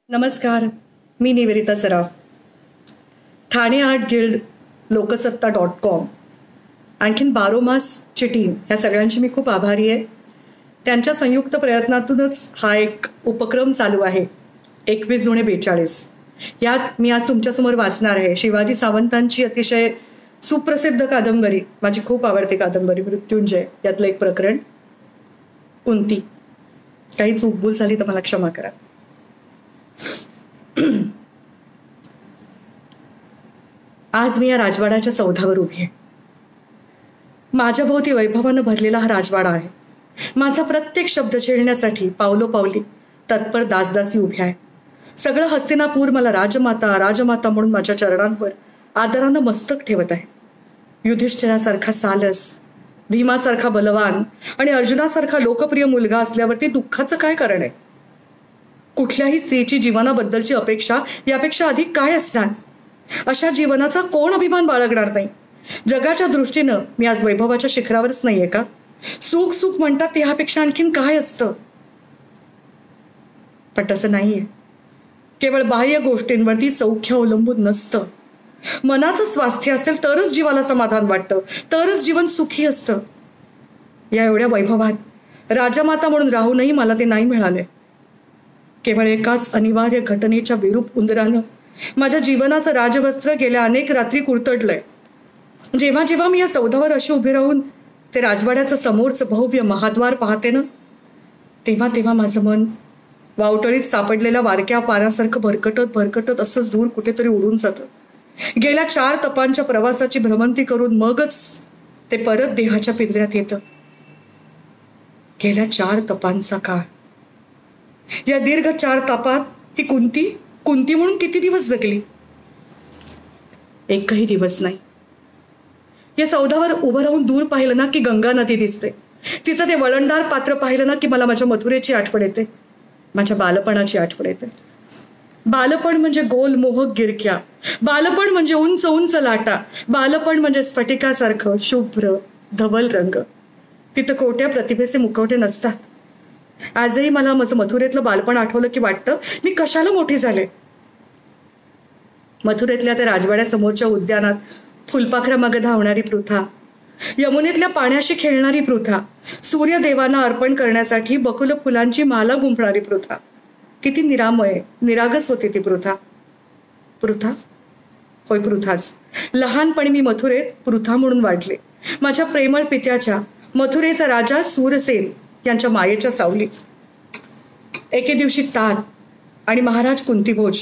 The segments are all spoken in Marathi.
नमस्कार. मी निवेदिता सराफ. ठाणे आर्ट गिल्ड, लोकसत्ता.com, आणखीन बारोमासची टीम, ह्या सगळ्यांची मी खूप आभारी आहे. त्यांच्या संयुक्त प्रयत्नातूनच हा एक उपक्रम चालू आहे. 21/42. यात मी आज तुमच्यासमोर वाचणार आहे शिवाजी सावंतांची अतिशय सुप्रसिद्ध कादंबरी, माझी खूप आवडती कादंबरी मृत्युंजय, यातलं एक प्रकरण, कुंती. काही चूकभूल झाली तर मला क्षमा करा. आज मी या राजवाड्याच्या सौधावर उभी आहे. माझ्या भोवती वैभवानं भरलेला हा राजवाडा आहे. माझा प्रत्येक शब्द छेडण्यासाठी पावलोपावली तत्पर दासदासी उभी आहे. सगळं हस्तिनापूर मला राजमाता राजमाता म्हणून माझ्या चरणांवर आदरानं मस्तक ठेवत आहे. युधिष्ठिरासारखा सालस, भीमासारखा बलवान आणि अर्जुनासारखा लोकप्रिय मुलगा असल्यावरती दुःखाचं काय कारण आहे? कुठल्याही स्त्रीची जीवनाबद्दलची अपेक्षा यापेक्षा अधिक काय असणार? अशा जीवनाचा कोण अभिमान बाळगणार नाही? जगाच्या दृष्टीनं मी आज वैभवाच्या शिखरावरच नाहीये का? सुख सुख म्हणतात ते ह्यापेक्षा आणखीन काय असतं? पण तसं नाहीये. केवळ बाह्य गोष्टींवरती सौख्य अवलंबून नसतं. मनाचं स्वास्थ्य असेल तरच जीवाला समाधान वाटतं, तरच जीवन सुखी असतं. या एवढ्या वैभवात राजमाता म्हणून राहूनही मला ते नाही मिळाले. केवळ एकाच अनिवार्य घटनेच्या विरूप उंदरानं माझ्या जीवनाचं राजवस्त्र गेल्या अनेक रात्री कुरतडलंय. जेव्हा जेव्हा मी या सौधावर अशी उभी राहून ते राजवाड्याचं समोरचं भव्य महाद्वार पाहते ना, तेव्हा तेव्हा माझं मन वावटळीत सापडलेल्या वारक्या पारासारखं भरकटत भरकटत असंच दूर कुठेतरी उडून जातं. गेल्या 4 तपांच्या प्रवासाची भ्रमंती करून मगच ते परत देहाच्या पिंजऱ्यात येतं. गेल्या 4 तपांचा काळ. या दीर्घ 4 तापात ती कुंती म्हणून किती दिवस जगली? एकही दिवस नाही. या सौधावर उभं राहून दूर पाहिलं ना की गंगा नदी दिसते. तिचं ते वळणदार पात्र पाहिलं ना की मला माझ्या मथुरेची आठवण येते, माझ्या बालपणाची आठवण येते. बालपण म्हणजे गोल मोहक गिरक्या, बालपण म्हणजे उंच उंच लाटा, बालपण म्हणजे स्फटिकासारखं शुभ्र धवल रंग. तिथं कोट्या प्रतिभेचे मुखवटे नसतात. आजही मला माझं मथुरेतलं बालपण आठवलं की वाटतं मी कशाला मोठी झाले. मथुरेतल्या त्या राजवाड्यासमोरच्या उद्यानात फुलपाखरामागे धावणारी पृथा, यमुनेतल्या पाण्याशी खेळणारी पृथा, सूर्यदेवांना अर्पण करण्यासाठी बकुल फुलांची माला गुंफणारी पृथा. किती निरामय निरागस होती ती पृथा. पृथा होय, पृथाच. लहानपणी मी मथुरेत पृथा म्हणून वाढले. माझ्या प्रेमळ पित्याच्या, मथुरेचा राजा सूरसेन यांच्या मायेच्या सावलीत. एके दिवशी तात आणि महाराज कुंतीभोज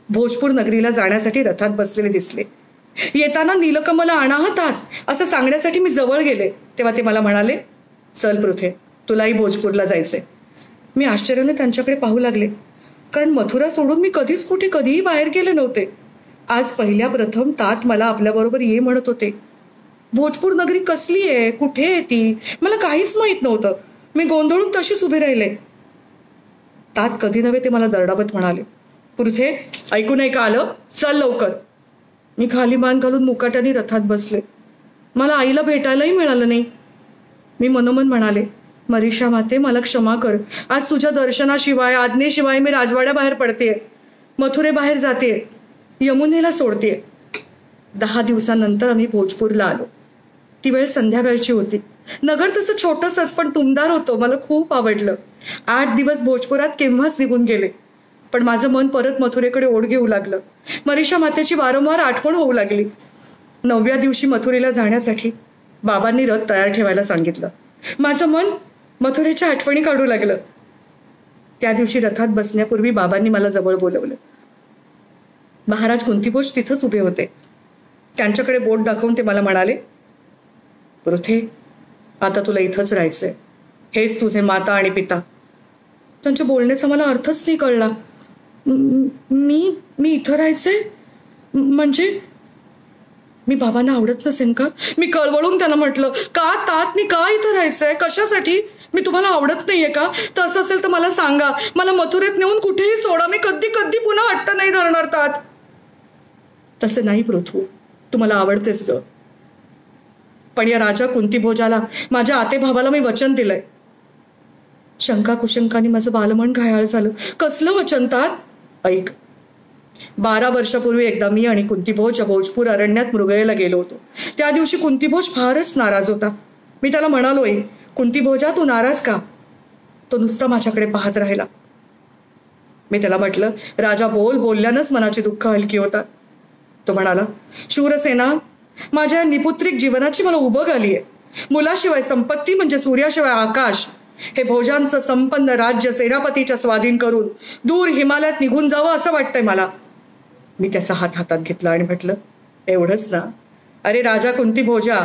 भोजपूर नगरीला जाण्यासाठी रथात बसलेले दिसले. येताना नीलकमला आणा तात असं सांगण्यासाठी मी जवळ गेले तेव्हा ते मला म्हणाले, चल पृथे, तुलाही भोजपूरला जायचंय. मी आश्चर्याने त्यांच्याकडे पाहू लागले, कारण मथुरा सोडून मी कधीही बाहेर गेले नव्हते. आज पहिल्या प्रथम तात मला आपल्याबरोबर ये म्हणत होते. भोजपूर नगरी कसली आहे, कुठे आहे ती, मला काहीच माहित नव्हतं. मी गोंधळून तशीच उभे राहिले. तात कधी नव्हे ते मला दरडावत म्हणाले, पृथे, ऐकू नाही का आलं? चल लवकर. मी खाली मान घालून मुकाट्याने रथात बसले. मला आईला भेटायलाही मिळालं नाही. मी मनोमन म्हणाले, मरीषा माते, मला क्षमा कर. आज तुझ्या दर्शनाशिवाय, आज्ञेशिवाय मी राजवाड्याबाहेर पडतेय, मथुरे बाहेर जातेय, यमुनेला सोडतेय. 10 दिवसांनंतर आम्ही भोजपूरला आलो. ती वेळ संध्याकाळची होती. नगर तसं छोटंसंच पण तुमदार होतं. मला खूप आवडलं. 8 दिवस भोजपुरात केव्हाच निघून गेले. पण माझं मन परत मथुरेकडे ओढ घेऊ लागलं. मरीषा मातेची वारंवार आठवण होऊ लागली. 9व्या दिवशी मथुरेला जाण्यासाठी बाबांनी रथ तयार ठेवायला सांगितलं. माझं मन मथुरेच्या आठवणी काढू लागलं. त्या दिवशी रथात बसण्यापूर्वी बाबांनी मला जवळ बोलवलं. महाराज कुंतीभोज तिथंच उभे होते. त्यांच्याकडे बोट दाखवून ते मला म्हणाले, पृथे, आता तुला इथंच राहायचंय. हेच तुझे माता आणि पिता. त्यांच्या बोलण्याचा मला अर्थच नाही कळला. मी इथं राहायचंय म्हणजे मी बाबांना आवडत नसेन का? मी कळवळून त्यांना म्हटलं, का तात, मी का इथं राहायचंय? कशासाठी? मी तुम्हाला आवडत नाहीये का? तसं असेल तर मला सांगा. मला मथुरेत नेऊन कुठेही सोडा. मी कधी पुन्हा हट्ट नाही धरणार तात. तसं नाही पृथू, तुम्हाला आवडतेस ग. पण या राजा कुंतीभोजाला, माझ्या आतेभावाला मी वचन दिलंय. शंका कुशंकाने माझं बालमन घायाळ झालं. कसलं वचन तात? ऐक, 12 वर्षापूर्वी एकदा मी आणि कुंतीभोज भोजपूर अरण्यात मृगयेला गेलो होतो. त्या दिवशी कुंतीभोज फारच नाराज होता. मी त्याला म्हणालोय, कुंतीभोजा तू नाराज का? तो नुसता माझ्याकडे पाहत राहिला. मी त्याला म्हटलं, राजा बोलल्यानंच मनाची दुःख हलकी होतात. तो म्हणाला, शूरसेना, माझ्या निपुत्रिक जीवनाची मला उबग आलीये. मुलाशिवाय संपत्ती म्हणजे सूर्याशिवाय आकाश हे भोजांचं संपन्न राज्य सेनापतीच्या स्वाधीन करून दूर हिमालयात निघून जावं असं वाटतंय मला. मी त्याचा हात हातात घेतला आणि म्हटलं, एवढंच ना? अरे राजा कुंतीभोजा,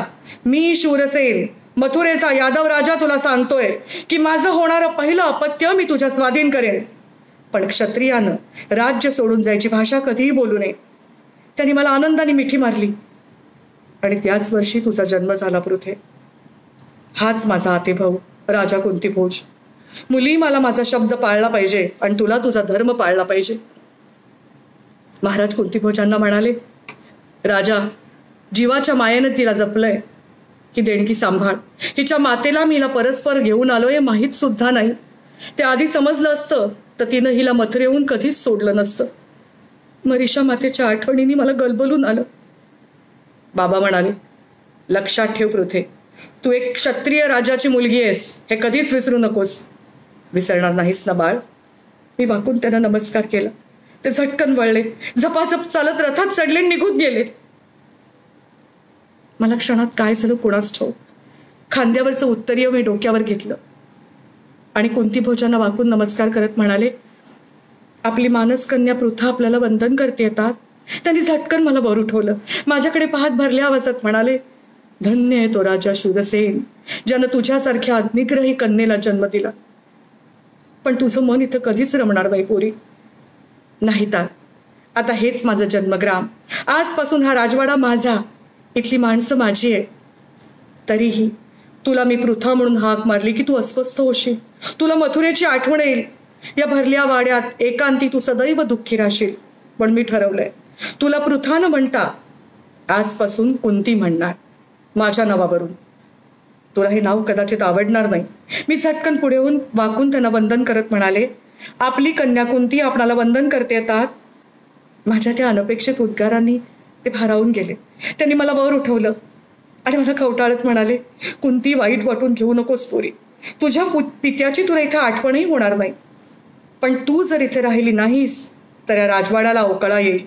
मी शूरसेन मथुरेचा यादव राजा तुला सांगतोय की माझं होणारं पहिलं अपत्य मी तुझ्या स्वाधीन करेन. पण क्षत्रियानं राज्य सोडून जायची भाषा कधीही बोलू नये. त्यांनी मला आनंदाने मिठी मारली. आणि त्याच वर्षी तुझा जन्म झाला पृथे. हाच माझा आतेभाऊ राजा कुंतीभोज. मुली, मला माझा शब्द पाळला पाहिजे आणि तुला तुझा धर्म पाळला पाहिजे. महाराज कुंतीभोजांना म्हणाले, राजा, जीवाच्या मायेनं तिला जपलंय. ही देणगी सांभाळ. हिच्या मातेला मी हिला परस्पर घेऊन आलोय माहीत सुद्धा नाही. ते आधी समजलं असतं तर तिनं हिला मथुरेहून कधीच सोडलं नसतं. मरीषा मातेच्या आठवणींनी मला गलबलून आलं. बाबा म्हणाले, लक्षात ठेव पृथे, तू एक क्षत्रिय राजाची मुलगी आहेस हे कधीच विसरू नकोस. विसरणार नाहीस ना बाळ? मी वाकून त्यांना नमस्कार केला. ते झटकन वळले, झपाझप चालत रथात चढले, निघून गेले. मला क्षणात काय झालं कुणास ठाऊक. खांद्यावरचं उत्तरीय मी डोक्यावर घेतलं आणि कुंतीभोजांना वाकून नमस्कार करत म्हणाले, आपली मानसकन्या पृथा आपल्याला वंदन करते येतात. त्यांनी झटकन मला वर उठवलं. माझ्याकडे पाहत भरल्या आवाजात म्हणाले, धन्य आहे तो राजा शूरसेन ज्यानं तुझ्यासारख्या अग्निग्रही कन्येला जन्म दिला. पण तुझं मन इथं कधीच रमणार नाही पोरी. नाही तर आता हेच माझं जन्मग्राम. आजपासून हा राजवाडा माझा, इथली माणसं माझी आहे. तरीही तुला मी पृथा म्हणून हाक मारली की तू अस्वस्थ होशील. तुला मथुरेची आठवण येईल. या भरल्या वाड्यात एकांती तू सदैव दुःखी राहशील. पण मी ठरवलंय, तुला पृथा न म्हणता आजपासून कुंती म्हणणार, माझ्या नावावरून. तुला हे नाव कदाचित आवडणार नाही. मी झटकन पुढे होऊन वाकून त्यांना वंदन करत म्हणाले, आपली कन्या कुंती आपणाला वंदन करते येतात. माझ्या त्या अनपेक्षित उद्गारांनी ते भारावून गेले. त्यांनी मला वर उठवलं आणि मला कवटाळत म्हणाले, कुंती, वाईट वाटून घेऊ नकोस पोरी. तुझ्या पित्याची तुला इथे आठवणही होणार नाही. पण तू जर इथे राहिली नाहीस तर या राजवाड्याला अवकळा येईल.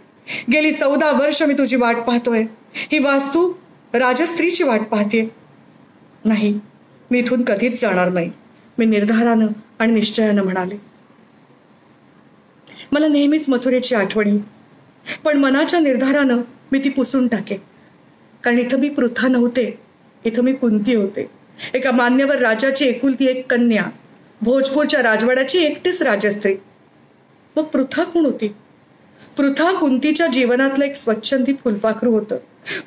गेली 14 वर्ष मी तुझी वाट पाहतोय. ही वास्तू राजस्त्रीची वाट पाहते. नाही, मी इथून कधीच जाणार नाही, मी निर्धारानं आणि निश्चयानं म्हणाले. मला नेहमीच मथुरेची आठवणी, पण मनाच्या निर्धारानं मी ती पुसून टाके. कारण इथं मी पृथा नव्हते, इथं मी कुंती होते. एका मान्यवर राजाची एकुलती एक कन्या, भोजपूरच्या राजवाड्याची एकटीच राजस्त्री. मग पृथा कोण होती? पृथा कुंतीच्या जीवनातलं एक स्वच्छंदी फुलपाखरू होतं.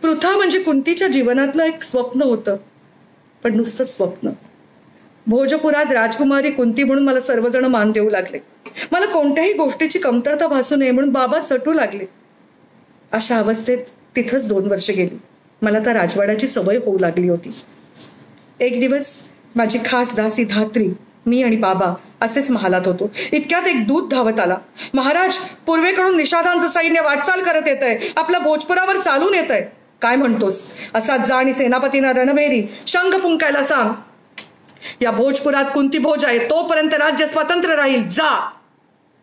पृथा म्हणजे कुंतीच्या जीवनातलं एक स्वप्न होतं, पण नुसतं स्वप्न. भोजपुरात राजकुमारी कुंती म्हणून मला सर्वजण मान देऊ लागले. मला कोणत्याही गोष्टीची कमतरता भासू नये म्हणून बाबा चटू लागले. अशा अवस्थेत तिथंच 2 वर्ष गेली. मला त्या राजवाड्याची सवय होऊ लागली होती. एक दिवस माझी खास दासी धात्री, मी आणि बाबा असेच महालात होतो. इतक्यात एक दूत धावत आला. महाराज, पूर्वेकडून निषादांचं सैन्य वाटचाल करत येत आहे, आपल्या भोजपुरावर चालून येत आहे. काय म्हणतोस? असा जा आणि सेनापतींना रणभेरी शंख फुंकायला सांग. या भोजपुरात कुंतीभोज आहे, तोपर्यंत राज्य स्वतंत्र राहील, जा.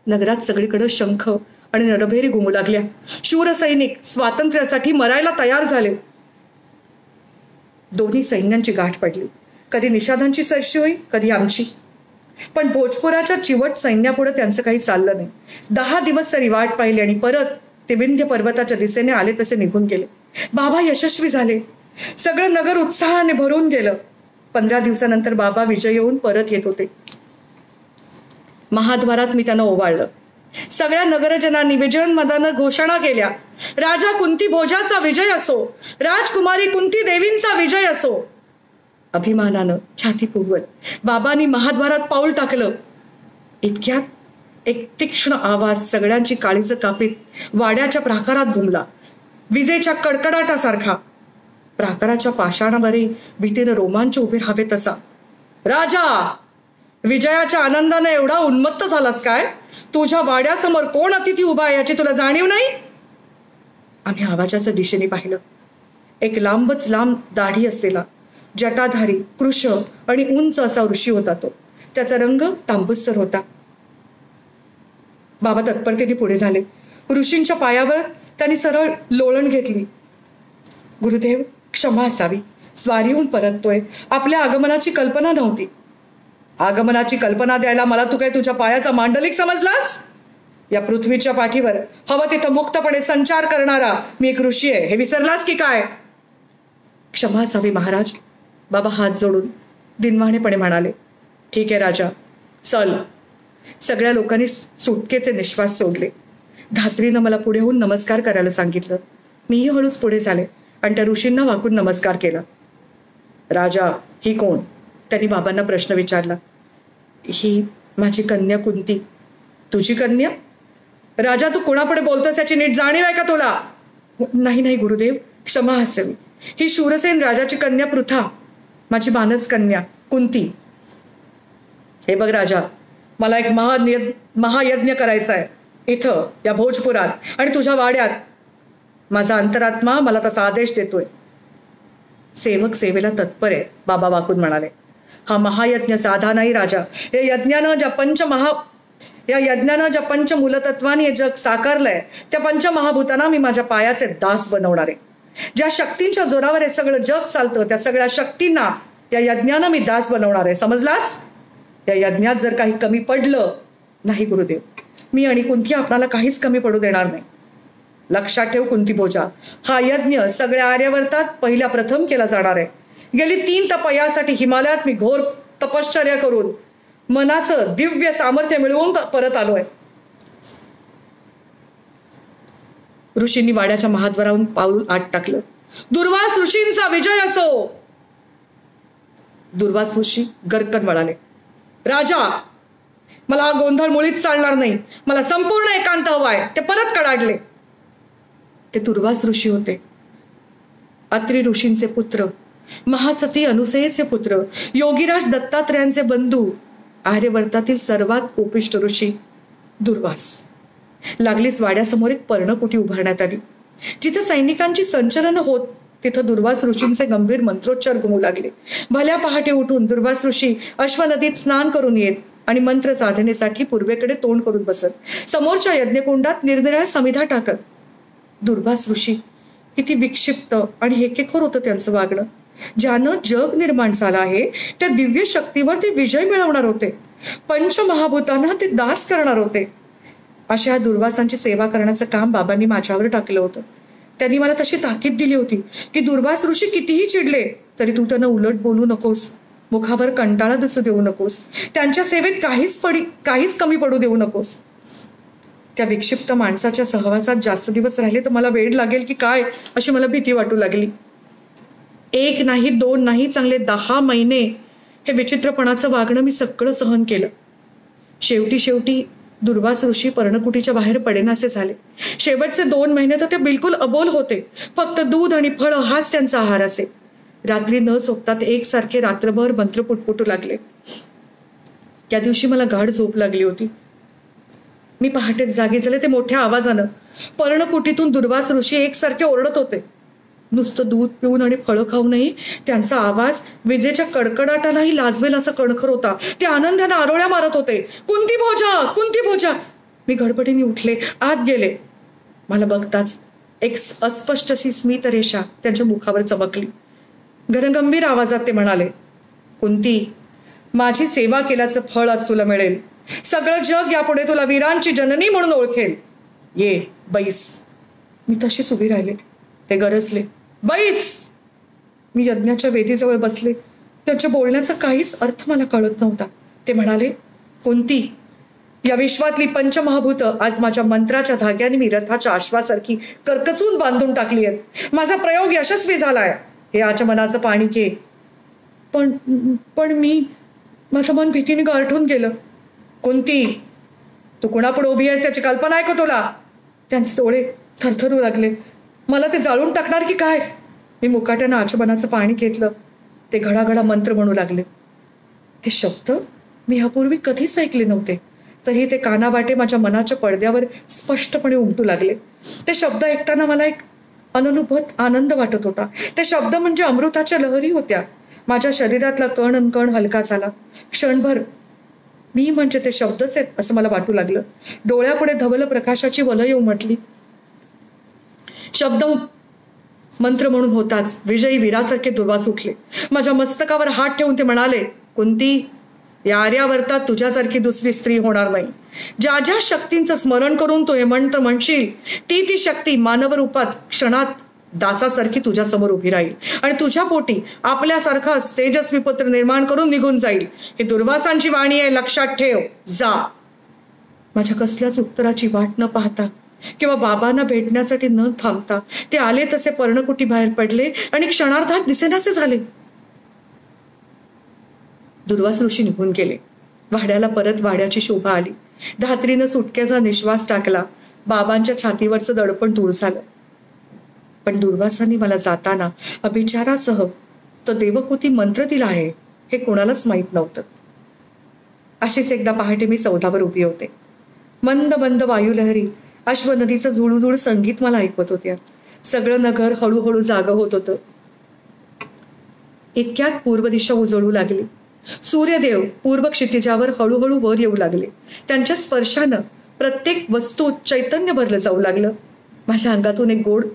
नगरात सगळीकडे शंख आणि रणभेरी घुमू लागल्या. शूर सैनिक स्वातंत्र्यासाठी मरायला तयार झाले. दोन्ही सैन्यांची गाठ पडली. कधी निषादांची सरशी होई, कधी आमची. पण भोजपुराच्या चिवट सैन्यापुढे त्यांचं काही चाललं नाही. 10 दिवस तरी वाट पाहिली आणि परत ते विंध्य पर्वताच्या दिशेने आले तसे निघून गेले. बाबा यशस्वी झाले. सगळं नगर उत्साहाने भरून गेलं. 15 दिवसानंतर बाबा विजय येऊन परत येत होते. महाद्वारात मी त्यांना ओवाळलं. सगळ्या नगरजनांनी विजयोन्मादानं घोषणा केल्या, राजा कुंती भोजाचा विजय असो, राजकुमारी कुंती देवींचा विजय असो. अभिमानानं छाती फुगवत बाबांनी महाद्वारात पाऊल टाकलं. इतक्यात एक तीक्ष्ण आवाज सगळ्यांची काळीज कापीत वाड्याच्या प्राकारात घुमला. विजेच्या कडकडाटासारखा. प्राकाराच्या पाषाणावरही भीतीनं रोमांच उभे राहावे तसा. राजा, विजयाच्या आनंदाने एवढा उन्मत्त झालास काय? तुझ्या वाड्यासमोर कोण अतिथी उभा आहे याची तुला जाणीव नाही? आम्ही आवाजाच्या दिशेने पाहिलं. एक लांबच लांब दाढी असलेला जटाधारी कृश आणि उंच असा ऋषी होता तो. त्याचा रंग तांबूसर होता. बाबा तत्परतेने पुढे झाले. ऋषींच्या पायावर त्यांनी सरळ लोळण घेतली. गुरुदेव, क्षमा असावी, स्वारीहून परततोय. आपल्या आगमनाची कल्पना नव्हती. आगमनाची कल्पना द्यायला मला तू काय तुझ्या पायाचा मांडलिक समजलास? या पृथ्वीच्या पाठीवर हवं तिथं मुक्तपणे संचार करणारा मी एक ऋषी आहे, हे विसरलास की काय? क्षमा असावी महाराज, बाबा हात जोडून दिनवाणेपणे म्हणाले. ठीक आहे राजा, चल. सगळ्या लोकांनी सुटकेचे निश्वास सोडले. धात्रीनं मला पुढे होऊन नमस्कार करायला सांगितलं. मीही हळूच पुढे झाले आणि त्या ऋषींना वाकून नमस्कार केला. राजा, ही कोण? त्यांनी बाबांना प्रश्न विचारला. ही माझी कन्या कुंती. तुझी कन्या? राजा, तू कोणापुढे बोलतोस याची नीट जाणीव आहे का तुला? नाही नाही गुरुदेव, क्षमा असावी. ही शूरसेन राजाची कन्या पृथा, माझी मानस कन्या कुंती. हे बघ राजा, मला एक महायज्ञ करायचा आहे इथं या भोजपुरात आणि तुझ्या वाड्यात. माझा अंतरात्मा मला तसा आदेश देतोय. सेवक सेवेला तत्पर आहे, बाबा वाकून म्हणाले. हा महायज्ञ साधा नाही राजा. या यज्ञानं ज्या पंचमूलतत्वाने हे जग साकारलंय त्या पंचमहाभूतांना मी माझ्या पायाचे दास बनवणार आहे. ज्या शक्तींच्या जोरावर हे सगळं जग चालतं त्या सगळ्या शक्तींना या यज्ञानं मी दास बनवणार आहे, समजलास? या यज्ञात जर काही कमी पडलं, नाही गुरुदेव, मी आणि कुंती आपणाला काहीच कमी पडू देणार नाही. लक्षात ठेव कुंती भोजा, हा यज्ञ सगळ्या आर्यवर्तात पहिल्या प्रथम केला जाणार आहे. गेली 3 तपयासाठी हिमालयात मी घोर तपश्चर्या करून मनाचं दिव्य सामर्थ्य मिळवून परत आलोय. ऋषींनी वाड्याच्या महाद्वाराहून पाऊल आत टाकलं. दुर्वास ऋषींचा विजय असो. दुर्वास ऋषी गरकन वळाले. राजा, मला हा गोंधळ मुळीच चालणार नाही. मला संपूर्ण एकांत हवाय. ते परत कडाडले. ते दुर्वास ऋषी होते, अत्रि ऋषींचे पुत्र, महासती अनुसयेचे पुत्र, योगीराज दत्तात्रयांचे बंधू, आर्यवर्तातील सर्वात कोपिष्ट ऋषी दुर्वास. लागलीच वाड्यासमोर एक पर्णकुटी उभारण्यात आली. जिथे सैनिकांची संचलनं होत तिथं दुर्वास ऋषींचे गंभीर मंत्रोच्चार घुमू लागले. भल्या पहाटे उठून दुर्वास ऋषी अश्वनदीत स्नान करून येत आणि मंत्र साधनेसाठी पूर्वेकडे तोंड करून बसत. समोरच्या यज्ञकुंडात निरनिराळ्या समिधा टाकत. दुर्वास ऋषी किती विक्षिप्त आणि हेकेखोर होतं त्यांचं वागणं. ज्यानं जग निर्माण झालं आहे त्या दिव्य शक्तीवर ते विजय मिळवणार होते. पंचमहाभूतांना ते दास करणार होते. अशा दुर्वासांची सेवा करण्याचं काम बाबांनी माझ्यावर टाकलं होतं. त्यांनी मला तशी ताकीद दिली होती की दुर्वास ऋषी कितीही चिडले तरी तू त्यांना उलट बोलू नकोस, मुखावर कंटाळा दिसू देऊ नकोस, त्यांच्या सेवेत काहीच कमी पडू देऊ नकोस. त्या विक्षिप्त माणसाच्या सहवासात जास्त दिवस राहिले तर मला वेळ लागेल की काय अशी मला भीती वाटू लागली. 1 नाही 2 नाही, चांगले 10 महिने हे विचित्रपणाचं वागणं मी सगळं सहन केलं. शेवटी दुर्वास ऋषी पर्णकुटीच्या बाहेर पडेनासे झाले. शेवटचे 2 महिने तर ते बिलकुल अबोल होते. फक्त दूध आणि फळं हाच त्यांचा आहार असे. रात्री न झोपता ते एकसारखे रात्रभर मंत्र पुटपुटू लागले. त्या दिवशी मला गाढ झोप लागली होती. मी पहाटेच जागी झाले ते मोठ्या आवाजानं. पर्णकुटीतून दुर्वास ऋषी एकसारखे ओरडत होते. नुसतं दूध पिऊन आणि फळं खाऊनही त्यांचा आवाज विजेच्या कडकडाटालाही लाजवेल असा कणखर होता. ते आनंदाने आरोळ्या मारत होते. कुंती भोजा, कुंती भोजा. मी गडबडीने उठले, आत गेले. मला बघताच एक अस्पष्ट अशी स्मित रेषा त्यांच्या मुखावर चमकली. गणगंभीर आवाजात ते म्हणाले, कुंती, माझी सेवा केल्याचं फळ आज तुला मिळेल. सगळं जग यापुढे तुला वीरांची जननी म्हणून ओळखेल. ये, बैस. मी तशीच उभी राहिले. ते गरजले, बैस. मी यज्ञाच्या वेदीजवळ बसले. त्यांच्या बोलण्याचा काहीच अर्थ मला कळत नव्हता. ते म्हणाले, कुंती, या विश्वातली पंचमहाभूत आज माझ्या मंत्राच्या धाग्याने मी रथाच्या अश्वासारखी करकचून बांधून टाकली आहेत. माझा प्रयोग यशस्वी झालाय. हे आचमनाचं पाणी घे. पण माझं मन भीतीने गारठून गेलं. कुंती, तू कुणापुढे उभी आहेस याची कल्पना आहे का तुला? त्यांचे डोळे थरथरू लागले. मला ते जाळून टाकणार की काय? मी मुकाट्यानं आचमनाचं पाणी घेतलं. ते घडाघडा मंत्र म्हणू लागले. ते शब्द मी यापूर्वी कधीच ऐकले नव्हते. तरी ते कानावाटे माझ्या मनाच्या पडद्यावर स्पष्टपणे उमटू लागले. ते शब्द ऐकताना मला एक अननुभूत आनंद वाटत होता. ते शब्द म्हणजे अमृताच्या लहरी होत्या. माझ्या शरीरातला कण अन कण हलका झाला. क्षणभर मी म्हणजे ते शब्दच आहेत असं मला वाटू लागलं. डोळ्यापुढे धवल प्रकाशाची वलय उमटली. शब्द मंत्र म्हणून होताच विजयी वीरासारखे दुर्वास उठले. माझ्या मस्तकावर हात ठेवून ते म्हणाले, कुंती, या आर्यावर्तात तुझ्यासारखी दुसरी स्त्री होणार नाही. ज्या ज्या शक्तींचं स्मरण करून तू हे मंत्र म्हणशील ती शक्ती मानव रूपात क्षणात दासासारखी तुझ्या समोर उभी राहील आणि तुझ्या पोटी आपल्यासारखा तेजस्वी पुत्र निर्माण करून निघून जाईल. हे दुर्वासांची वाणी आहे, लक्षात ठेव. जा. माझ्या कसल्याच उत्तराची वाट न पाहता किंवा बाबांना भेटण्यासाठी न थांबता ते आले तसे पर्णकुटी बाहेर पडले आणि क्षणार्धात दिसेनासे झाले. दुर्वास ऋषी निघून गेले. वाड्याला परत वाड्याची शोभा आली. धात्रीनं सुटक्याचा निश्वास टाकला. बाबांच्या छातीवरचं दडपण दूर झालं. पण दुर्वासांनी मला जाताना अभिचारासह तो देवहूती मंत्र दिला आहे हे कोणालाच माहीत नव्हतं. अशीच एकदा पहाटे मी सौदावर उभी होते. मंद मंद वायुलहरी अश्वनदीचं झुळझुळ संगीत मला ऐकवत होत्या. सगळं नगर हळूहळू जागं होत होतं. इतक्यात पूर्व दिशा उजळू लागली. सूर्यदेव पूर्व क्षितिजावर हळूहळू वर येऊ लागले. त्यांच्या स्पर्शानं प्रत्येक वस्तूत चैतन्य भरलं जाऊ लागलं. माझ्या अंगातून एक गोड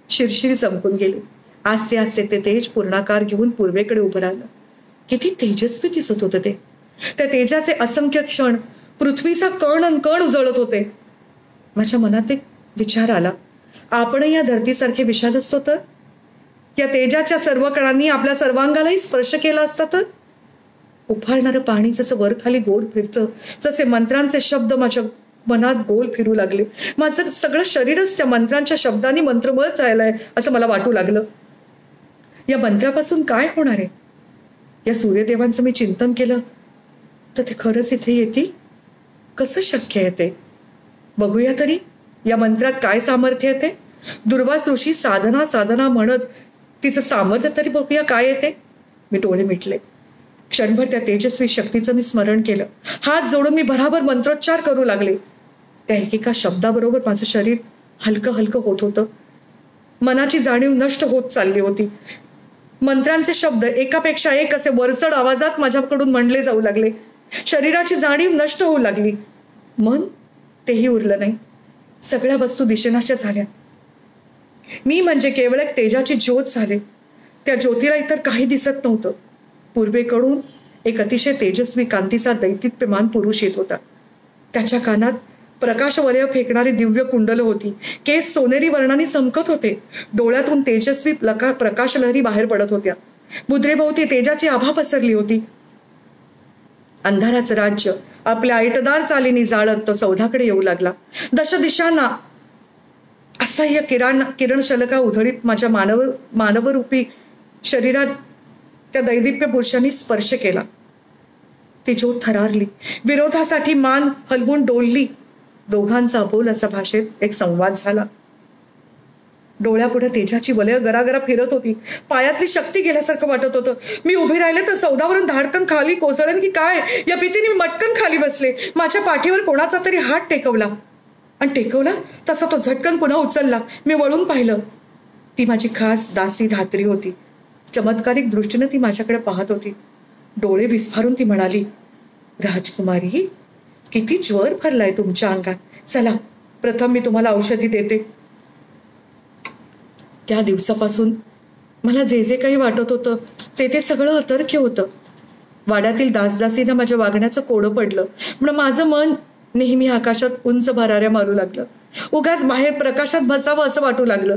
शिरशिरी चमकून गेली. आस्ते आस्ते ते तेज पूर्णाकार घेऊन पूर्वेकडे उभं राहिलं. किती तेजस्वी दिसत होतं ते. त्या तेजाचे असंख्य क्षण पृथ्वीचा कण अन कण उजळत होते. माझ्या मनात एक विचार आला, आपणही या धरतीसारखे विशाल असतो तर, या तेजाच्या सर्व कणांनी आपल्या सर्वांगालाही स्पर्श केला असता तर, उफाळणारं पाणी जसं वर खाली गोल फिरतं, जसे मंत्रांचे शब्द माझ्या मनात गोल फिरू लागले. माझं सगळं शरीरच त्या मंत्रांच्या शब्दांनी मंत्रमय जायलाय असं मला वाटू लागलं. या मंत्रापासून काय होणार आहे? या सूर्यदेवांचं मी चिंतन केलं तर ते खरंच इथे येतील? कसं शक्य आहे ते? बघूया तरी या मंत्रात काय सामर्थ्य येते. दुर्वास ऋषी साधना साधना म्हणत तिचं सामर्थ्य तरी बघूया काय येते. मी डोळे मिटले. क्षणभर त्या तेजस्वी शक्तीचं मी स्मरण केलं. हात जोडून मी भराभर मंत्रोच्चार करू लागले. त्या एकेका शब्दाबरोबर माझं शरीर हलकं हलकं होत होतं. मनाची जाणीव नष्ट होत चालली होती. मंत्रांचे शब्द एकापेक्षा एक असे वरचढ आवाजात माझ्याकडून म्हणले जाऊ लागले. शरीराची जाणीव नष्ट होऊ लागली. मन तेही उरलं नाही. सगळ्या वस्तू दिशेनाशा झाल्या. मी म्हणजे केवळ एक तेजाची ज्योत झाले. त्या ज्योतीला इतर काही दिसत नव्हतं. पूर्वेकडून एक अतिशय तेजस्वी कांतीचा दैदिप्यमान पुरुष येत होता. त्याच्या कानात प्रकाशवलय फेकणारी दिव्य कुंडल होती. केस सोनेरी वर्णाने चमकत होते. डोळ्यातून तेजस्वी प्रकाशलहरी बाहेर पडत होत्या. मुद्रेभोवती तेजाची आभा पसरली होती. अंधाराचं राज्य आपल्या ऐटदार चालीने जाळत तो सौधाकडे येऊ लागला. दशदिशांना असह्य किरण शलका उधळीत माझ्या मानवरूपी शरीरात त्या दैदिप्य पुरुषांनी स्पर्श केला. ती ज्योत थरारली. विरोधासाठी मान हलवून डोलली. दोघांचा बोल असा भाषेत एक संवाद झाला. डोळ्यापुढे तेजाची वलय गरागरा फिरत होती. पायातली शक्ती गेल्यासारखं वाटत होतं. मी उभे राहिले तर सौदावरून धाडकन खाली कोसळेन की काय या भीतीने मी मटकन खाली बसले. माझ्या पाठीवर कोणाचा तरी हात टेकवला आणि टेकवला तसा तो झटकन पुन्हा उचलला. मी वळून पाहिलं. ती माझी खास दासी धात्री होती. चमत्कारिक दृष्टीने ती माझ्याकडे पाहत होती. डोळे विस्फारून ती म्हणाली, राजकुमारी, किती ज्वर भरलाय तुमच्या अंगात. चला प्रथम मी तुम्हाला औषधी देते. त्या दिवसापासून मला जे जे काही वाटत होतं ते सगळं अतर्क्य होतं. वाड्यातील दासदासीनं माझ्या वागण्याचं कोडं पडलं. पण माझं मन नेहमी आकाशात उंच भराऱ्या मारू लागलं. उगाच बाहेर प्रकाशात बसावं असं वाटू लागलं.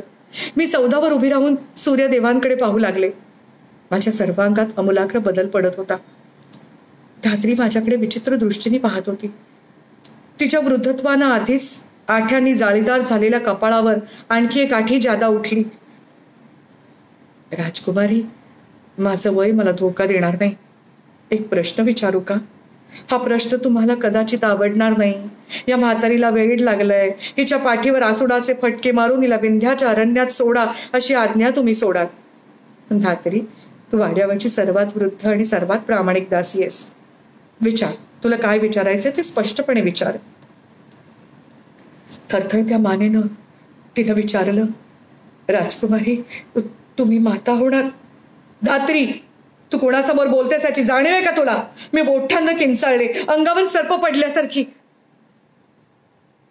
मी सौदावर उभी राहून सूर्यदेवांकडे पाहू लागले. माझ्या सर्वांगात अमूलाग्र बदल पडत होता. धात्री माझ्याकडे विचित्र दृष्टीने पाहत होती. तिच्या वृद्धत्वानं आधीच आठ्यानी जाळीदार झालेल्या कपाळावर आणखी एक आठी जादा उठली. राजकुमारी, माझं वय मला धोका देणार नाही. एक प्रश्न विचारू का? हा प्रश्न तुम्हाला कदाचित आवडणार नाही. या म्हातारीला वेळ लागलाय. हिच्या पाठीवर आसुडाचे फटके मारून हिला विंध्याच्या अरण्यात सोडा अशी आज्ञा तुम्ही सोडाल. धात्री, तू वाड्यावरची सर्वात वृद्ध आणि सर्वात प्रामाणिक दासी आहेस. विचार, तुला काय विचारायचं ते स्पष्टपणे विचार. थरथरत्या मानेनं तिनं विचारलं, राजकुमारी, तुम्ही माता होणार? धात्री, तू कोणासमोर बोलतेस याची जाणीव आहे का तुला? मी बोठांना किंचाळले, अंगावर सर्प पडल्यासारखी.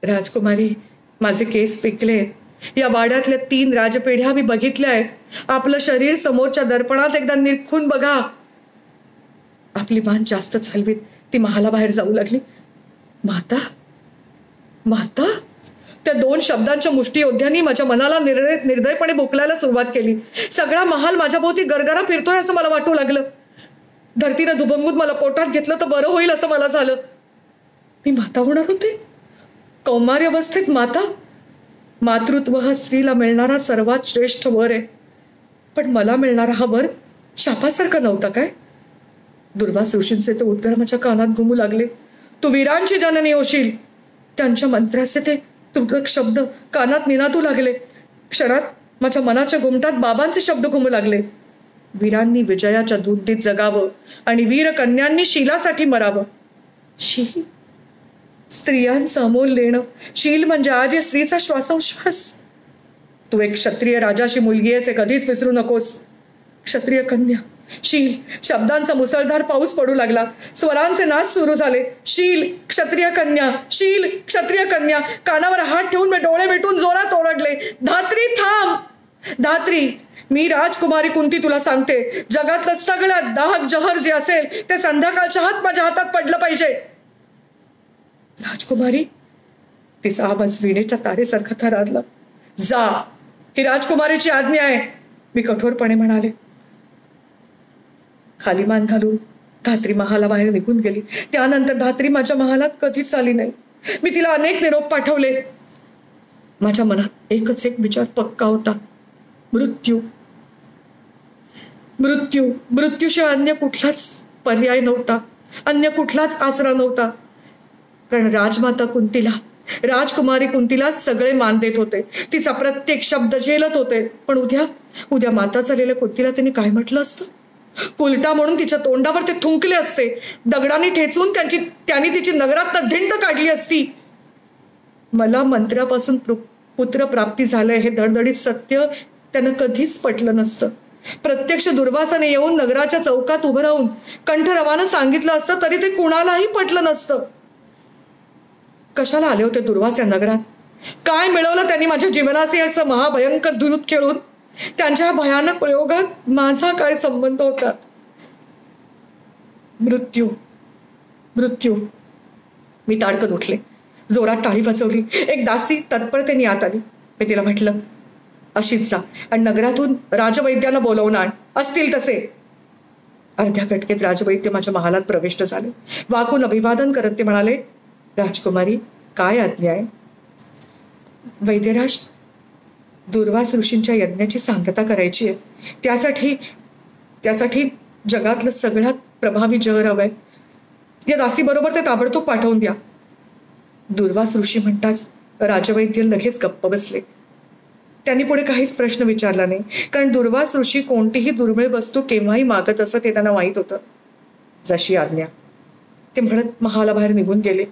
राजकुमारी, माझे केस पिकले. या वाड्यातल्या 3 राजपेढ्या मी बघितल्या आहेत. आपलं शरीर समोरच्या दर्पणात एकदा निरखून बघा. आपली मान जास्त चालवीत ती महालाबाहेर जाऊ लागली. माता, माता? त्या 2 शब्दांच्या मुष्टियोद्ध्यांनी माझ्या मनाला निर्दयपणे बोकलायला सुरुवात केली. सगळा महाल माझ्या भोवती गरगरा फिरतोय असं मला वाटू लागलं. धरतीनं दुभंगून मला पोटात घेतलं तर बरं होईल असं मला झालं. मी माता होणार होते, कौमार्यावस्थेत माता. मातृत्व हा स्त्रीला मिळणारा सर्वात श्रेष्ठ वर आहे, पण मला मिळणारा हा वर शापासारखा नव्हता काय? दुर्वास ऋषींचे ते उद्गार माझ्या कानात घुमू लागले. तू वीरांची जननी होशील, त्यांच्या मंत्राचे ते तुटक शब्द कानात निनादू लागले. क्षणात माझ्या मनाच्या घुमटात बाबांचे शब्द घुमू लागले. वीरांनी विजयाच्या धुंदीत जगावं आणि वीर कन्यांनी शीलासाठी मरावं. शील, स्त्रियांचं अमोल लेणं. शील म्हणजे आधी स्त्रीचा श्वासोश्वास. तू एक क्षत्रिय राजाची मुलगी आहेस हे कधीच विसरू नकोस. क्षत्रिय कन्या, शील. शब्दांचा मुसळधार पाऊस पडू लागला. स्वरांचे नाच सुरू झाले. शील, क्षत्रिय कन्या, शील, क्षत्रिय कन्या. कानावर हात ठेवून मी डोळे मिटून जोरात ओरडले, धात्री थांब. धात्री, मी राजकुमारी कुंती तुला सांगते, जगातलं सगळ्यात दाहक जहर जे असेल ते संध्याकाळच्या हात माझ्या हातात पडलं पाहिजे. राजकुमारी, तिचा आवाज वीणेच्या तारेसारखा थरारला. जा, ही राजकुमारीची आज्ञा आहे, मी कठोरपणे म्हणाले. खाली मान घालून धात्री महालाबाहेर निघून गेली. त्यानंतर धात्री माझ्या महालात कधीच आली नाही. मी तिला अनेक निरोप पाठवले. माझ्या मनात एकच एक विचार पक्का होता, मृत्यू. मृत्यू, मृत्यूशिवाय अन्य कुठलाच पर्याय नव्हता, अन्य कुठलाच आसरा नव्हता. कारण राजमाता कुंतीला, राजकुमारी कुंतीला सगळे मान देत होते, तिचा प्रत्येक शब्द झेलत होते. पण उद्या माता झालेल्या कुंतीला त्यांनी काय म्हटलं असतं? कुलटा म्हणून तिच्या तोंडावर ते थुंकले असते. दगडाने ठेचून त्यांनी तिची नगरातनं धिंड काढली असती. मला मंत्र्यापासून पुत्र प्राप्ती झालंय हे धडधडीत सत्य त्यानं कधीच पटलं नसतं. प्रत्यक्ष दुर्वासाने येऊन नगराच्या चौकात उभं राहून कंठरवानं सांगितलं असतं तरी ते कुणालाही पटलं नसतं. कशाला आले होते दुर्वास या नगरात? काय मिळवलं त्यांनी माझ्या जीवनाचे असं महाभयंकर दुरुत खेळून? त्यांच्या भयानक प्रयोगात माझा काय संबंध होता? मृत्यू, मृत्यू. मी ताडकन उठले, जोरात टाळी बसवली. एक दासी तत्परतेने आत आली. मी तिला म्हटलं, अशीच जा आणि नगरातून राजवैद्याला बोलवून आण, असतील तसे. अर्ध्या घटकेत राजवैद्य माझ्या महालात प्रविष्ट झाले. वाकून अभिवादन करत ते म्हणाले, राजकुमारी, काय आज्ञा आहे? वैद्यराज, दुर्वास ऋषींच्या यज्ञाची सांगता करायची आहे. त्यासाठी जगातलं सगळ्यात प्रभावी जहर हवंय. या दासीबरोबर ते ताबडतोब पाठवून द्या. दुर्वास ऋषी म्हणताच राजवैद्य लगेच गप्प बसले. त्यांनी पुढे काहीच प्रश्न विचारला नाही, कारण दुर्वास ऋषी कोणतीही दुर्मिळ वस्तू केव्हाही मागत असत हे त्यांना माहीत होतं. जशी आज्ञा, ते म्हणत महालाबाहेर निघून गेले.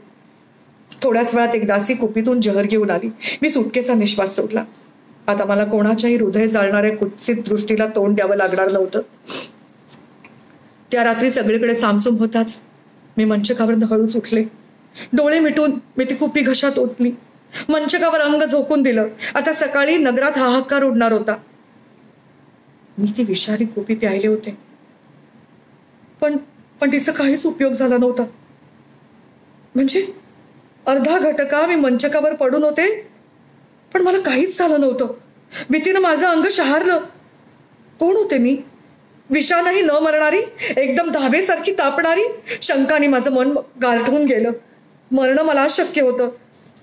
थोड्याच वेळात एक दासी कुपीतून जहर घेऊन आली. मी सुटकेचा निश्वास सोडला. आता मला कोणाच्याही हृदय जाळणाऱ्या कुत्सित दृष्टीला तोंड द्यावं लागणार नव्हतं. त्या रात्री सगळीकडे सामसूम होताच मी मंचकावर हळूच उठले. डोळे मिटून मी ती कुपी घशात ओतली. मंचकावर अंग झोकून दिलं. आता सकाळी नगरात हाहाकार उडणार होता. मी ती विषारी कुपी प्यायले होते, पण तिचा काहीच उपयोग झाला नव्हता. म्हणजे अर्धा घटका मी मंचकावर पडून होते, पण मला काहीच झालं नव्हतं. भीतीनं माझं अंग शहारलं. कोण होते मी? विषानंही न मरणारी, एकदम धावेसारखी तापणारी. शंकाने माझं मन गारठून गेलं. मरणं मला अशक्य होतं.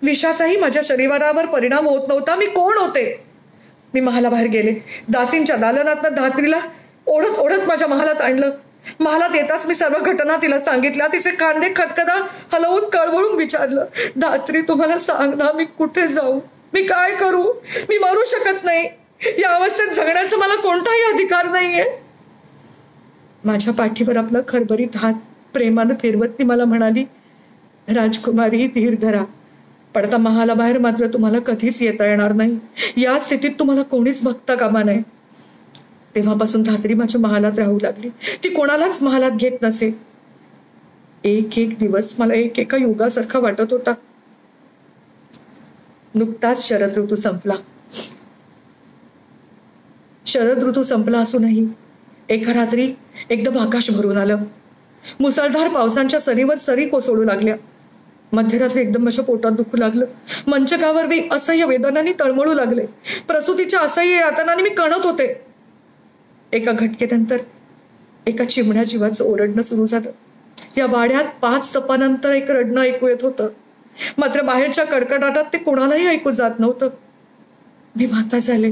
विषाचाही माझ्या शरीरावर परिणाम होत नव्हता. मी कोण होते? मी महालाबाहेर गेले. दासींच्या दालनातनं धात्रीला ओढत ओढत माझ्या महालात आणलं. महालात येताच मी सर्व घटना तिला सांगितल्या. तिचे खांदे खदखदा हलवून कळवळून विचारलं, धात्री, तुम्हाला सांग ना, मी कुठे जाऊ? मी काय करू? मी मरू शकत नाही. या अवस्थेत जगण्याचा मला कोणताही अधिकार नाहीये. माझ्या पाठीवर आपला खरबरीत हात प्रेमानं फिरवत ती मला म्हणाली, राजकुमारी धीर धरा. पडता महालाबाहेर मात्र तुम्हाला कधीच येता येणार नाही. या स्थितीत तुम्हाला कोणीच बघता कामा नये. तेव्हापासून धात्री माझ्या महालात राहू लागली. ती कोणालाच महालात घेत नसे. एक एक दिवस मला एका युगासारखा वाटत होता. नुकताच शरद ऋतू संपला. शरद ऋतू संपला असूनही एका रात्री एकदम आकाश भरून आलं. मुसळधार पावसांच्या सरीवर सरी कोसळू लागल्या. मध्यरात्री एकदम माझ्या पोटात दुखू लागलं. मंचकावर मी असह्य वेदनांनी तळमळू लागले. प्रसूतीच्या असह्य यातनांनी मी कणत होते. एका घटकेनंतर एका चिमण्या जीवाचं ओरडणं सुरू झालं. या वाड्यात 5 तपानंतर एक रडणं ऐकू येत होतं. मात्र बाहेरच्या कडकडाटात ते कोणालाही ऐकू जात नव्हतं. मी माता झाले.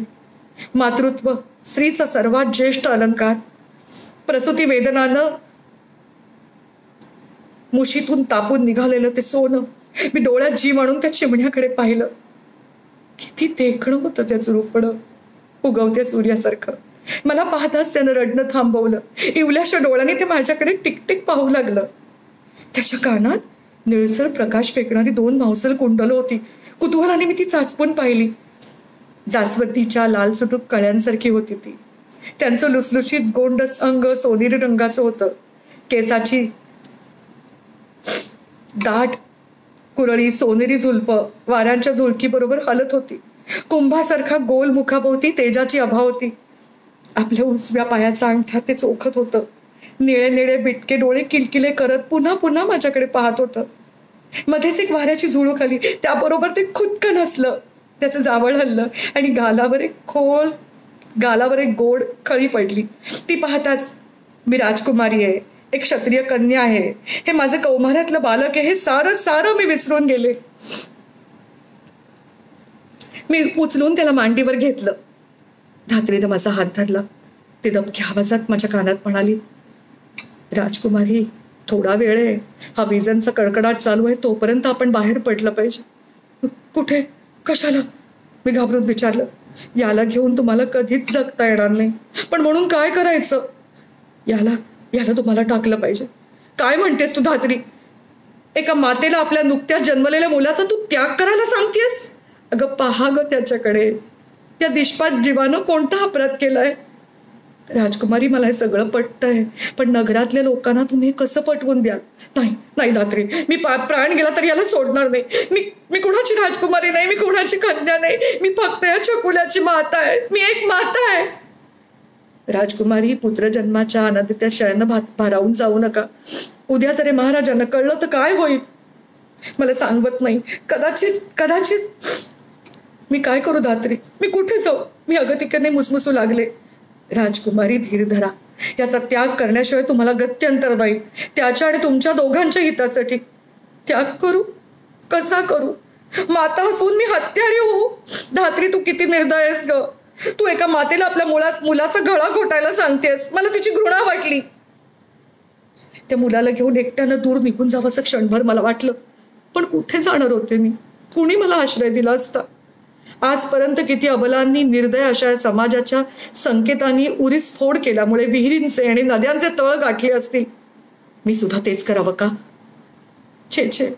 मातृत्व स्त्रीचा सर्वात ज्येष्ठ अलंकार. प्रसूती वेदनानं मुशीतून तापून निघालेलं ते सोनं मी डोळ्यात जीव आणून त्या चिमण्याकडे पाहिलं. किती देखणं होतं त्याचं रूपडं, उगवत्या सूर्यासारखं. मला पाहताच त्यानं रडणं थांबवलं. इवल्याशा डोळ्याने ते माझ्याकडे टिकटिक पाहू लागलं. त्याच्या कानात निळसर प्रकाश फेकणारी 2 मांसल कुंडलं होती. कुतूहलाने मी ती चाचपून पाहिली. जास्वंदीच्या लाल सुटूक कळ्यांसारखी होती ती. त्यांचं लुसलुशीत गोंडस अंग सोनेरी रंगाचं होतं. केसाची दाट कुरळी सोनेरी झुलप वाऱ्यांच्या झुळकीबरोबर हलत होती. कुंभासारखा गोल मुखाभोवती तेजाची आभा होती. आपल्या उजव्या पायाचा अंगठा ते चोखत होतं. निळे निळे बिटके डोळे किलकिले करत पुन्हा पुन्हा माझ्याकडे पाहत होतं. मध्येच एक वाऱ्याची झुळूक आली. त्याबरोबर ते खुदकन हसलं. त्याचं जावळ हललं आणि गालावर एक गोड खळी पडली. ती पाहताच मी राजकुमारी आहे, एक क्षत्रिय कन्या आहे, हे माझं कौमारातलं बालक आहे, हे सारं मी विसरून गेले. मी उचलून त्याला मांडीवर घेतलं. धात्रीनं माझा हात धरला. ती दबक्या आवाजात माझ्या कानात म्हणाली, राजकुमारी थोडा वेळ आहे. हा विजांचा कडकडाट चालू आहे, तोपर्यंत आपण बाहेर पडलं पाहिजे. कुठे, कशाला? मी घाबरून विचारलं. याला घेऊन तुम्हाला कधीच जगता येणार नाही. पण म्हणून काय करायचं? याला तुम्हाला टाकलं पाहिजे. काय म्हणतेस तू धात्री? एका मातेला आपल्या नुकत्याच जन्मलेल्या मुलाचा तू त्याग करायला सांगतेस? अगं पहा ग त्याच्याकडे. त्या निष्पाप जीवानं कोणता अपराध केलाय? राजकुमारी मला हे सगळं पटतंय, पण नगरातल्या लोकांना तुम्ही कसं पटवून द्याल? नाही धात्री, मी प्राण गेला तरी याला सोडणार नाही. मी कुणाची राजकुमारी नाही, मी कुणाची कन्या नाही. मी फक्त या छकुल्याची माता आहे. मी एक माता आहे. राजकुमारी, पुत्रजन्माच्या आनंदित्या शयानं भारावून जाऊ नका. उद्या जरी महाराजांना कळलं तर काय होईल? मला सांगवत नाही. कदाचित मी काय करू धात्री? मी कुठे जाऊ? मी अगतिकेने मुसमुसू लागले. राजकुमारी धीर धरा. याचा त्याग करण्याशिवाय तुम्हाला गत्यंतर नाही. त्याच्या आणि तुमच्या दोघांच्या हितासाठी. त्याग करू? कसा करू? माता असून मी हत्यारी होऊ? धात्री, तू किती निर्दय आहेस ग. तू एका मातेला आपल्या मुलाचा गळा घोटायला सांगतेस. मला तिची घृणा वाटली. त्या मुलाला घेऊन एकट्यानं दूर निघून जावंसं क्षणभर मला वाटलं. पण कुठे जाणार होते मी? कुणी मला आश्रय दिला असता? आजपर्यंत किती अबलांनी निर्दय अशा समाजाच्या संकेतांनी उरीसफोड केल्यामुळे विहिरींचे आणि नद्यांचे तळ गाठले असतील. मी सुद्धा तेच करावं का? छे,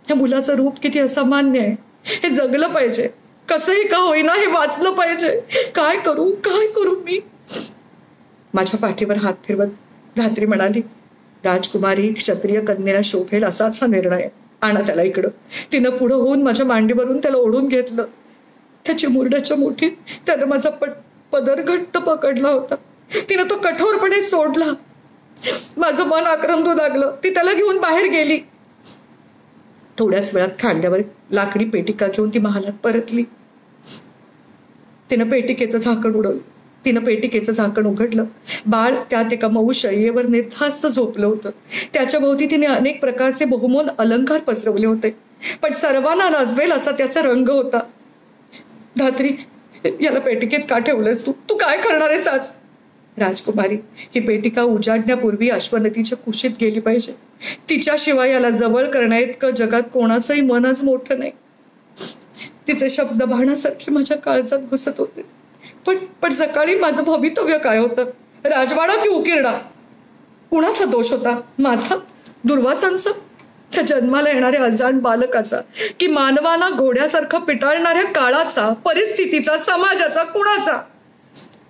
त्या मुलाचं रूप किती असामान्य आहे. हे जगलं पाहिजे. कसंही का होईना हे वाचलं पाहिजे. काय करू मी? माझ्या पाठीवर हात फिरवत धात्री म्हणाली, राजकुमारी, क्षत्रिय कन्येला शोभेल असाच हा निर्णय. आणा त्याला इकडं. तिनं पुढं होऊन माझ्या मांडीवरून त्याला ओढून घेतलं. त्याची मुरड्याच्या मुठीत त्यानं माझा पदर घट्ट पकडला होता. तिनं तो कठोरपणे सोडला. माझं मन आक्रंदू लागलं. ती त्याला घेऊन बाहेर गेली. थोड्याच वेळात खांद्यावर लाकडी पेटिका घेऊन ती महालात परतली. तिनं पेटिकेचं झाकण उघडलं. बाळ त्यात एका मऊ शय्येवर निर्धास्त झोपलं होतं. त्याच्या भोवती तिने अनेक प्रकारचे बहुमोल अलंकार पसरवले होते, पण सर्वांना लाजवेल असा त्याचा रंग होता. धात्री, याला पेटिकेत का ठेवलंस तू काय करणार आहेस आज? राजकुमारी, ही पेटिका उजाडण्यापूर्वी अश्वनदीच्या कुशीत गेली पाहिजे. तिच्याशिवाय याला जवळ करण्याइतकं जगात कोणाचंही मन आज मोठं नाही. तिचे शब्द बाणासारखे माझ्या काळजात घुसत होते. पण सकाळी माझं भवितव्य काय होतं? राजवाडा की उकिरडा? कुणाचा दोष होता? माझा? दुर्वासांचा? त्या जन्माला येणाऱ्या अजाण बालकाचा? की मानवाना घोड्यासारखं पिटाळणाऱ्या काळाचा, परिस्थितीचा, समाजाचा? कुणाचा?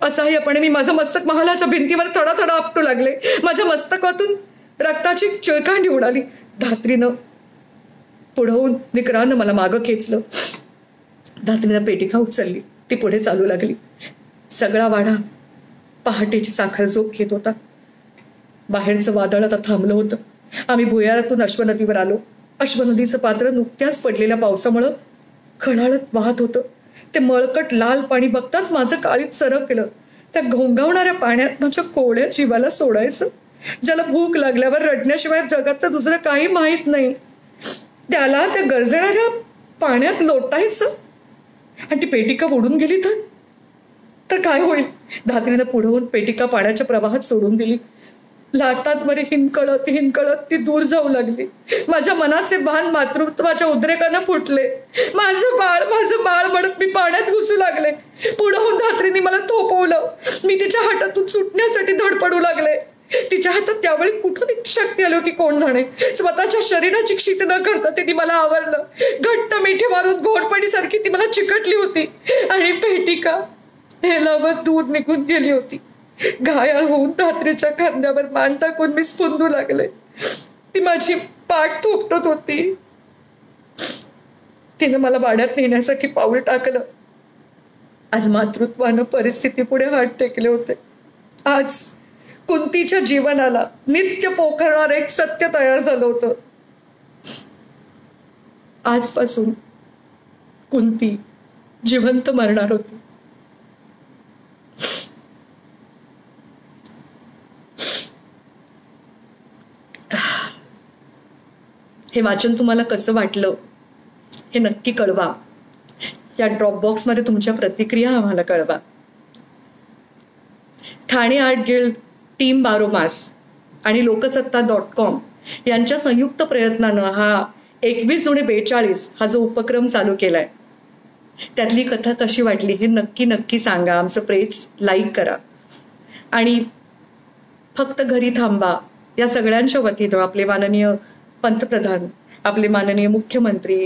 असहाय्यपणे मी माझं मस्तक महालाच्या भिंतीवर थडाथडा आपटू लागले. माझ्या मस्तकातून रक्ताची चिळकांडी उडाली. धात्रीनं पुढवून विक्रांत मला मागं खेचलं. धात्रीनं पेटिका उचलली. ती पुढे चालू लागली. सगळा वाडा पहाटेची साखर झोप घेत होता. बाहेरचं वादळ आता थांबलं होतं. आम्ही भुयारातून अश्वनदीवर आलो. अश्वनदीचं पात्र नुकत्याच पडलेल्या पावसामुळं खळाळत वाहत होतं. ते मळकट लाल पाणी बघताच माझं काळीज सरकलं. त्या घोंगावणाऱ्या पाण्यात माझ्या कोवड्या जीवाला सोडायचं, ज्याला भूक लागल्यावर रडण्याशिवाय जगातलं दुसरं काही माहित नाही, त्याला त्या गरजणाऱ्या पाण्यात लोटायचं. आणि ती पेटिका बुडून गेली तर काय होईल? धात्रीनं पुढवून पेटिका पाण्याच्या प्रवाहात सोडून दिली. लाटांद्वारे हिंकळत हिंकळत ती दूर जाऊ लागली. माझ्या मनाचे भान मातृत्वाच्या उद्रेकानं फुटले. माझं बाळ म्हणत मी पाण्यात घुसू लागले. पुढं धात्रीने मला थोपवलं. मी तिच्या हातातून सुटण्यासाठी धडपडू लागले. तिच्या हातात त्यावेळी कुठून इतकी शक्ती आली होती कोण जाणे. स्वतःच्या शरीराची क्षित न करता तिने मला आवरलं. घट्ट मिठी मारून घोडपडीसारखी ती मला चिकटली होती आणि पेटिका हेलावत दूर निघून गेली होती. घायाळ होऊन धात्रीच्या खांद्यावर मान टाकून मी स्फुंदू लागले. ती माझी पाठ थोपटत होती. तिने मला वाड्यात नेण्यासाठी पाऊल टाकलं. आज मातृत्वानं परिस्थितीपुढे हात टेकले होते. आज कुंतीच्या जीवनाला नित्य पोखरणार एक सत्य तयार झालं होतं. आजपासून कुंती जिवंत मरणार होती. हे वाचन तुम्हाला कसं वाटलं हे नक्की कळवा. या ड्रॉपबॉक्स मध्ये तुमच्या प्रतिक्रिया आम्हाला कळवा. ठाणे आर्ट गिल्ड, टीम 12 मास आणि लोकसत्ता.com यांच्या संयुक्त प्रयत्नानं हा 21-42 हा जो उपक्रम चालू केलाय, त्यातली कथा कशी वाटली हे नक्की सांगा. आमचं पेज लाईक करा. आणि फक्त घरी थांबा या सगळ्यांच्या वतीनं आपले माननीय पंतप्रधान, आपले माननीय मुख्यमंत्री,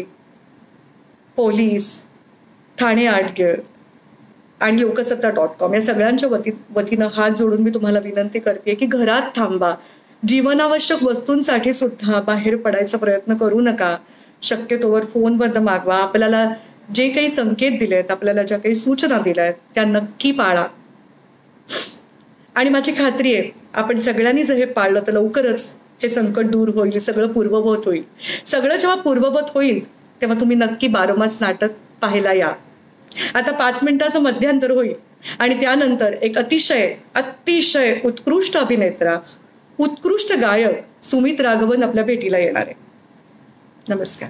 पोलीस, ठाणे आर्ट गिल्ड आणि लोकसत्ता.com या सगळ्यांच्या वतीनं हात जोडून मी तुम्हाला विनंती करते की घरात थांबा. जीवनावश्यक वस्तूंसाठी सुद्धा बाहेर पडायचा प्रयत्न करू नका. शक्यतोवर फोनवर मागवा. आपल्याला जे काही संकेत दिलेत, आपल्याला ज्या काही सूचना दिल्या आहेत त्या नक्की पाळा. आणि माझी खात्री आहे आपण सगळ्यांनी जर हे पाळलं तर लवकरच हे संकट दूर होईल, सगळं पूर्ववत होईल. सगळं जेव्हा पूर्ववत होईल तेव्हा तुम्ही नक्की 12 मास नाटक पाहायला या. आता 5 मिनिटाचं मध्यांतर होईल आणि त्यानंतर एक अतिशय उत्कृष्ट अभिनेत्रा, उत्कृष्ट गायक सुमित राघवन आपल्या भेटीला येणार आहे. नमस्कार.